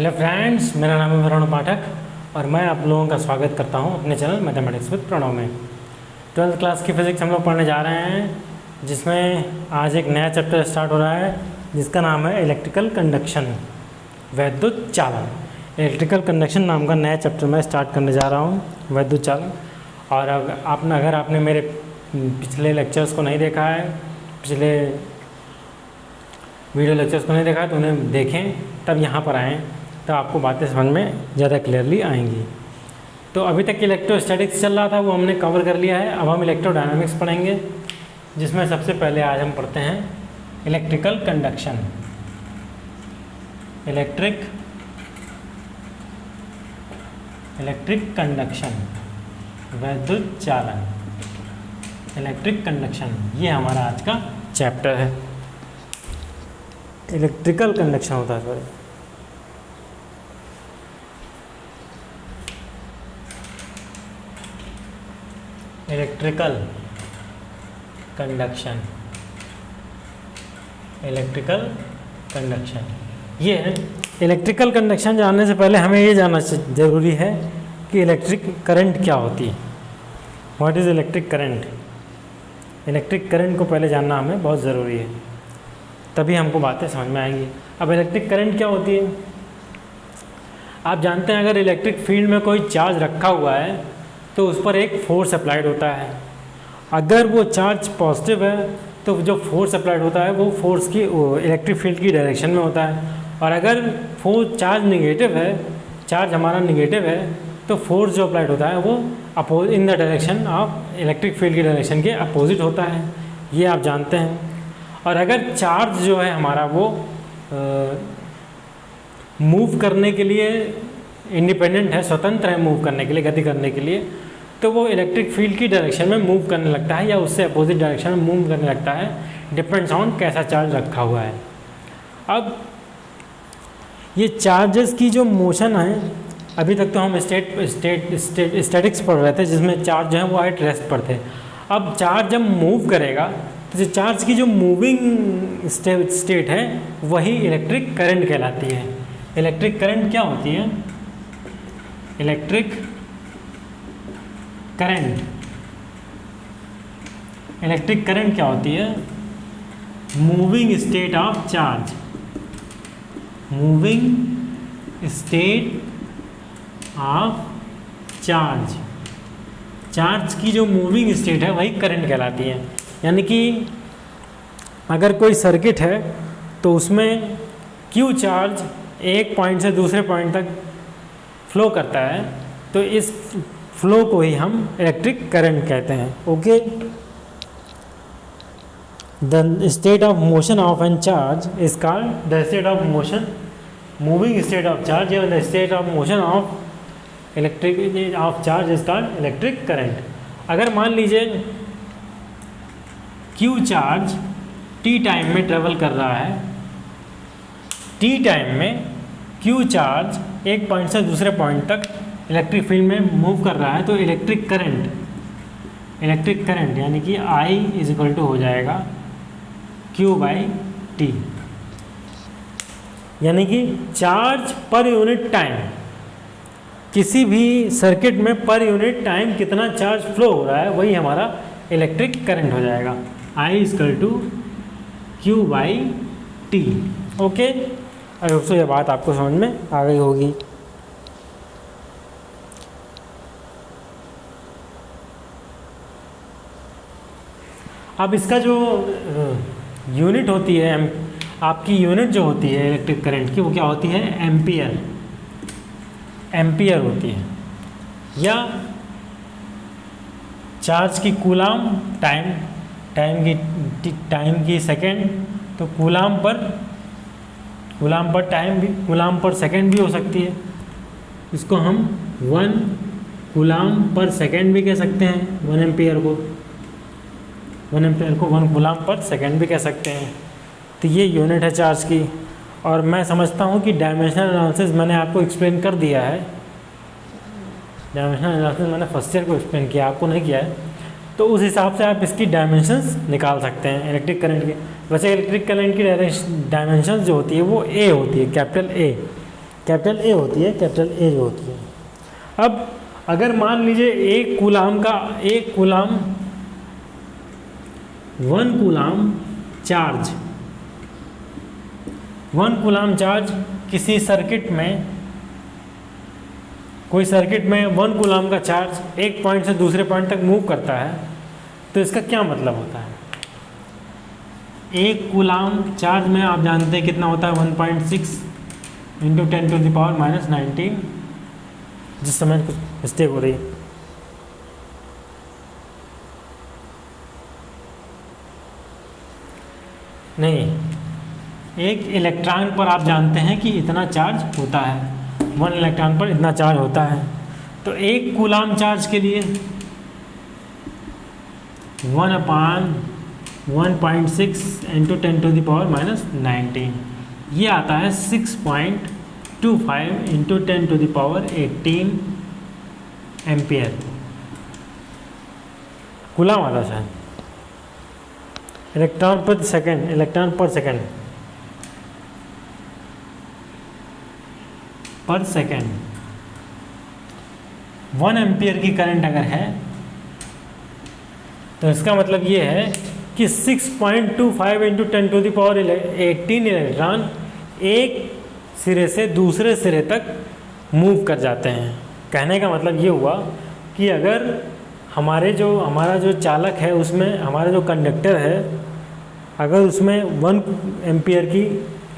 Hello friends, मेरा नाम है वरुण पाठक और मैं आप लोगों का स्वागत करता हूं अपने चैनल मैथमेटिक्स विद प्रणव में। 12th क्लास की फिज़िक्स हम लोग पढ़ने जा रहे हैं, जिसमें आज एक नया चैप्टर स्टार्ट हो रहा है जिसका नाम है इलेक्ट्रिकल कंडक्शन, वैद्युत चालन। इलेक्ट्रिकल कंडक्शन नाम का नया चैप्टर मैं स्टार्ट करने जा रहा हूँ, वैद्युत चालन। और अगर आपने मेरे पिछले लेक्चर्स को नहीं देखा है, पिछले वीडियो लेक्चर्स को नहीं देखा है तो उन्हें देखें, तब यहाँ पर आएँ, तो आपको बातें समझ में ज़्यादा क्लियरली आएंगी। तो अभी तक इलेक्ट्रोस्टैटिक्स चल रहा था, वो हमने कवर कर लिया है। अब हम इलेक्ट्रोडायनामिक्स पढ़ेंगे, जिसमें सबसे पहले आज हम पढ़ते हैं इलेक्ट्रिकल कंडक्शन। इलेक्ट्रिक कंडक्शन, वैद्युत चालन, इलेक्ट्रिक कंडक्शन, ये हमारा आज का चैप्टर है। इलेक्ट्रिकल कंडक्शन होता है, sorry, electrical conduction, electrical conduction ये है। इलेक्ट्रिकल कंडक्शन जानने से पहले हमें ये जानना ज़रूरी है कि इलेक्ट्रिक करंट क्या होती है। What is electric current? Electric current को पहले जानना हमें बहुत ज़रूरी है, तभी हमको बातें समझ में आएंगी। अब इलेक्ट्रिक करंट क्या होती है? आप जानते हैं, अगर इलेक्ट्रिक फील्ड में कोई चार्ज रखा हुआ है तो उस पर एक फोर्स अप्लाइड होता है। अगर वो चार्ज पॉजिटिव है तो जो फोर्स अप्लाइड होता है वो फोर्स की इलेक्ट्रिक फील्ड की डायरेक्शन में होता है। और अगर फोर्स चार्ज निगेटिव है, चार्ज हमारा निगेटिव है, तो फोर्स जो अप्लाइड होता है वो in the direction of electric field की डायरेक्शन के अपोजिट होता है। ये आप जानते हैं। और अगर चार्ज जो है हमारा वो मूव करने के लिए इंडिपेंडेंट है, स्वतंत्र है मूव करने के लिए, गति करने के लिए, तो वो इलेक्ट्रिक फील्ड की डायरेक्शन में मूव करने लगता है या उससे अपोजिट डायरेक्शन में मूव करने लगता है, डिपेंड्स ऑन कैसा चार्ज रखा हुआ है। अब ये चार्जेस की जो मोशन है, अभी तक तो हम स्टैटिक्स पढ़ रहे थे, जिसमें चार्ज जो है वो एट रेस्ट पर थे। अब चार्ज जब मूव करेगा तो चार्ज की जो मूविंग स्टेट है वही इलेक्ट्रिक करंट कहलाती है। इलेक्ट्रिक करंट क्या होती है? इलेक्ट्रिक करंट, इलेक्ट्रिक करंट क्या होती है? Moving state of charge, moving state of charge, charge की जो मूविंग स्टेट है वही करंट कहलाती है। यानी कि अगर कोई सर्किट है तो उसमें क्यू चार्ज एक पॉइंट से दूसरे पॉइंट तक फ्लो करता है, तो इस फ्लो को ही हम इलेक्ट्रिक करंट कहते हैं। Okay, the state of motion of an charge is called the state of motion, moving state of charge, या the state of motion of electric of charge is called electric current. अगर मान लीजिए Q charge T time में travel कर रहा है, T time में Q charge एक पॉइंट से दूसरे पॉइंट तक इलेक्ट्रिक फील्ड में मूव कर रहा है, तो इलेक्ट्रिक करंट यानी कि I इज इक्वल टू हो जाएगा Q बाई टी। यानी कि चार्ज पर यूनिट टाइम, किसी भी सर्किट में पर यूनिट टाइम कितना चार्ज फ्लो हो रहा है वही हमारा इलेक्ट्रिक करंट हो जाएगा। I is equal to Q by टी। ओके, आई होप सो ये बात आपको समझ में आ गई होगी। अब इसका जो यूनिट होती है, आपकी यूनिट जो होती है इलेक्ट्रिक करंट की, वो क्या होती है? एम्पियर, एम्पियर होती है। या चार्ज की कूलाम टाइम की सेकेंड, तो कूलाम पर सेकेंड भी हो सकती है। इसको हम 1 कूलाम पर सेकेंड भी कह सकते हैं। 1 एम्पियर को 1 कूलाम पर सेकेंड भी कह सकते हैं। तो ये यूनिट है चार्ज की। और मैं समझता हूँ कि डायमेंशनल एनालिसिस मैंने आपको एक्सप्लेन कर दिया है। डायमेंशनल एनालिसिस मैंने फर्स्ट ईयर को एक्सप्लेन किया, आपको नहीं किया है, तो उस हिसाब से आप इसकी डायमेंशंस निकाल सकते हैं इलेक्ट्रिक करंट की। वैसे इलेक्ट्रिक करंट की डायमेंशंस जो होती है वो ए होती है, कैपिटल ए। कैपिटल ए होती है, कैपिटल ए जो होती है। अब अगर मान लीजिए एक coulomb 1 coulomb charge, 1 coulomb charge किसी सर्किट में, कोई सर्किट में 1 कूलाम का चार्ज एक पॉइंट से दूसरे पॉइंट तक मूव करता है, तो इसका क्या मतलब होता है? 1 कूलाम चार्ज में आप जानते हैं कितना होता है, 1.6 इंटू 10⁻⁻19, जिस समय कुछ मिस्टेक हो रही है। नहीं, एक इलेक्ट्रॉन पर आप जानते हैं कि इतना चार्ज होता है, 1 इलेक्ट्रॉन पर इतना चार्ज होता है। तो 1 कूलाम चार्ज के लिए 1/1.6 इंटू 10⁻⁻19, ये आता है 6.25 इंटू 10⁻18 एम्पियर कूलाम आता है। इलेक्ट्रॉन पर सेकंड, इलेक्ट्रॉन पर सेकंड, पर सेकंड 1 एम्पियर की करंट अगर है तो इसका मतलब ये है कि 6.25 इंटू 10⁻18 इलेक्ट्रॉन एक सिरे से दूसरे सिरे तक मूव कर जाते हैं। कहने का मतलब ये हुआ कि अगर हमारा जो चालक है उसमें हमारा जो कंडक्टर है, अगर उसमें 1 एम्पियर की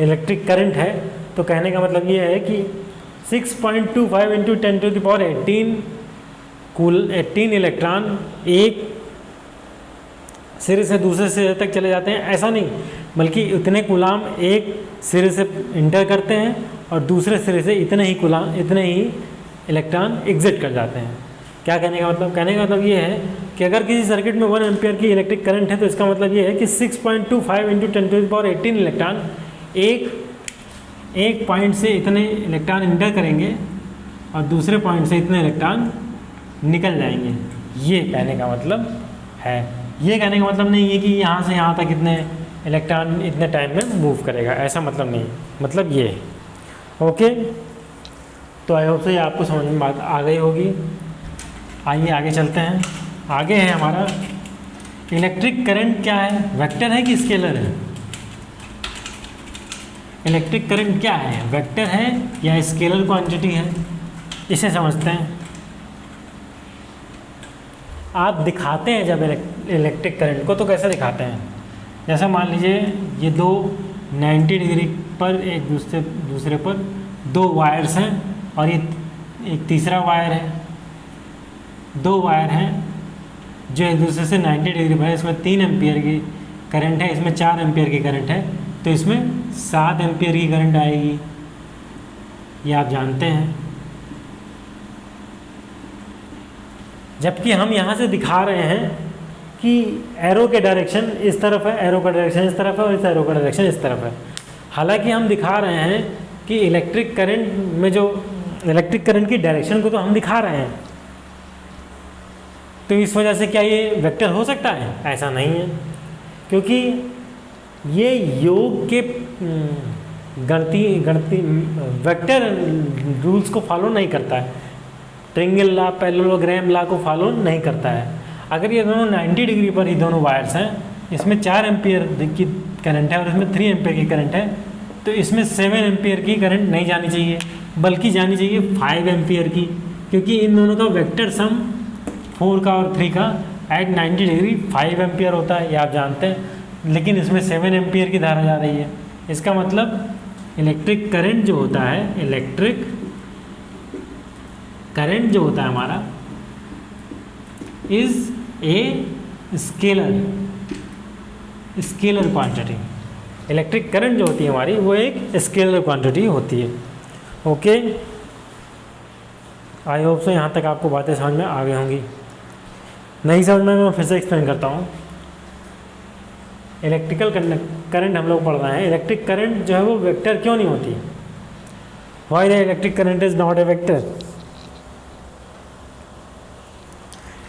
इलेक्ट्रिक करंट है, तो कहने का मतलब ये है कि 6.25 इंटू 10⁻18 इलेक्ट्रॉन एक सिरे से दूसरे सिरे तक चले जाते हैं। ऐसा नहीं, बल्कि उतने कूलाम एक सिरे से इंटर करते हैं और दूसरे सिरे से इतने ही इलेक्ट्रॉन एग्जिट कर जाते हैं। क्या कहने का मतलब? कहने का मतलब ये है कि अगर किसी सर्किट में 1 एम्पियर की इलेक्ट्रिक करंट है, तो इसका मतलब ये है कि 6.25 इंटू 10⁻18 इलेक्ट्रॉन एक पॉइंट से इतने इलेक्ट्रॉन इंटर करेंगे और दूसरे पॉइंट से इतने इलेक्ट्रॉन निकल जाएंगे। ये कहने का मतलब है। ये कहने का मतलब नहीं है कि यहाँ से यहाँ तक इतने इलेक्ट्रॉन इतने टाइम में मूव करेगा, ऐसा मतलब नहीं, मतलब ये। ओके, तो आई होप से आपको समझ में बात आ गई होगी। आइए आगे चलते हैं। आगे है हमारा इलेक्ट्रिक करंट क्या है, वेक्टर है कि स्केलर है? इलेक्ट्रिक करंट क्या है, वेक्टर है या स्केलर क्वांटिटी है? इसे समझते हैं। आप दिखाते हैं जब इलेक्ट्रिक करंट को तो कैसे दिखाते हैं? जैसा मान लीजिए ये दो 90 डिग्री पर एक दूसरे पर 2 वायर्स हैं और ये एक तीसरा वायर है। 2 वायर हैं जो एक दूसरे से 90 डिग्री पर है। इसमें 3 एम्पियर की करंट है, इसमें 4 एम्पियर की करंट है, तो इसमें 7 एम्पियर की करंट आएगी, ये आप जानते हैं। जबकि हम यहाँ से दिखा रहे हैं कि एरो के डायरेक्शन इस तरफ है, एरो का डायरेक्शन इस तरफ है और इस एरो का डायरेक्शन इस तरफ है। हालांकि हम दिखा रहे हैं कि इलेक्ट्रिक करंट में जो इलेक्ट्रिक करंट की डायरेक्शन को तो हम दिखा रहे हैं, तो इस वजह से क्या ये वेक्टर हो सकता है? ऐसा नहीं है, क्योंकि ये योग के गणितीय वेक्टर रूल्स को फॉलो नहीं करता है। ट्रायंगल लॉ, पैरेललोग्राम लॉ को फॉलो नहीं करता है। अगर ये दोनों 90 डिग्री पर ही दोनों वायर्स हैं, इसमें 4 एम्पियर की करंट है और इसमें 3 एम्पियर की करंट है, तो इसमें 7 एम्पियर की करंट नहीं जानी चाहिए, बल्कि जानी चाहिए 5 एम्पियर की, क्योंकि इन दोनों का वेक्टर सम 4 का और 3 का एट 90 डिग्री 5 एम्पियर होता है, ये आप जानते हैं। लेकिन इसमें 7 एम्पियर की धारा जा रही है। इसका मतलब इलेक्ट्रिक करंट जो होता है, इलेक्ट्रिक करंट जो होता है हमारा is a scalar quantity. Electric current जो होती है हमारी वो एक स्केलर क्वांटिटी होती है। ओके, आई होप सो यहाँ तक आपको बातें समझ में आ गई होंगी। नहीं समझ में मैं फिर से एक्सप्लेन करता हूँ। इलेक्ट्रिकल करंट हम लोग पढ़ रहे हैं। इलेक्ट्रिक करंट जो है वो वेक्टर क्यों नहीं होती? Why the electric current is not a vector?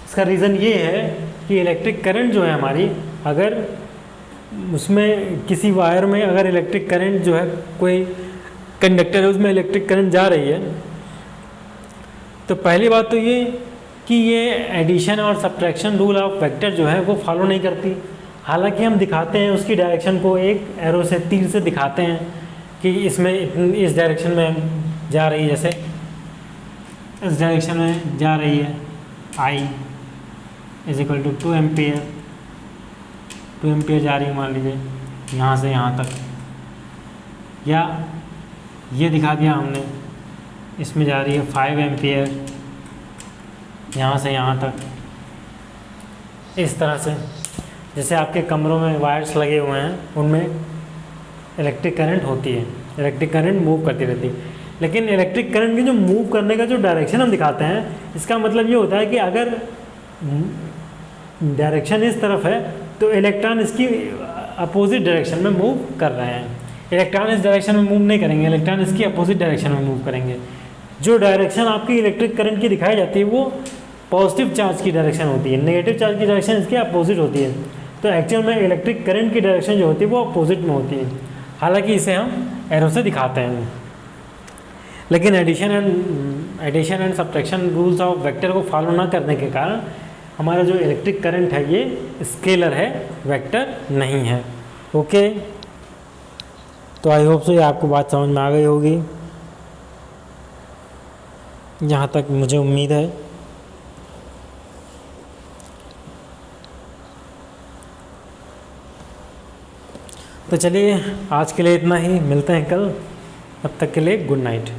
इसका रीज़न ये है कि इलेक्ट्रिक करंट जो है हमारी, अगर उसमें किसी वायर में अगर इलेक्ट्रिक करंट जो है कोई कंडक्टर है उसमें इलेक्ट्रिक करंट जा रही है, तो पहली बात तो ये कि ये एडिशन और सब्ट्रैक्शन रूल ऑफ वेक्टर जो है वो फॉलो नहीं करती। हालांकि हम दिखाते हैं उसकी डायरेक्शन को एक एरो से, तीर से दिखाते हैं कि इसमें इस डायरेक्शन में जा रही है, जैसे इस डायरेक्शन में जा रही है I is equal to 2 ampere, 2 ampere जा रही है मान लीजिए यहाँ से यहाँ तक, या ये दिखा दिया हमने इसमें जा रही है 5 एम्पियर यहाँ से यहाँ तक। इस तरह से जैसे आपके कमरों में वायर्स लगे हुए हैं उनमें इलेक्ट्रिक करंट होती है, इलेक्ट्रिक करंट मूव करती रहती है। लेकिन इलेक्ट्रिक करंट की जो मूव करने का जो डायरेक्शन हम दिखाते हैं, इसका मतलब ये होता है कि अगर डायरेक्शन इस तरफ है तो इलेक्ट्रॉन इसकी अपोजिट डायरेक्शन में मूव कर रहे हैं। इलेक्ट्रॉन इस डायरेक्शन में मूव नहीं करेंगे, इलेक्ट्रॉन इसकी अपोजिट डायरेक्शन में मूव करेंगे। जो डायरेक्शन आपकी इलेक्ट्रिक करंट की दिखाई जाती है वो पॉजिटिव चार्ज की डायरेक्शन होती है, नेगेटिव चार्ज की डायरेक्शन इसके अपोजिट होती है। तो एक्चुअल में इलेक्ट्रिक करंट की डायरेक्शन जो होती है वो अपोजिट में होती है, हालांकि इसे हम एरो से दिखाते हैं। लेकिन addition and subtraction rules of vector को फॉलो ना करने के कारण हमारा जो इलेक्ट्रिक करंट है ये स्केलर है, वेक्टर नहीं है। ओके, तो आई होप सो ये आपको बात समझ में आ गई होगी, यहाँ तक मुझे उम्मीद है। तो चलिए आज के लिए इतना ही, मिलते हैं कल, तब तक के लिए गुड नाइट।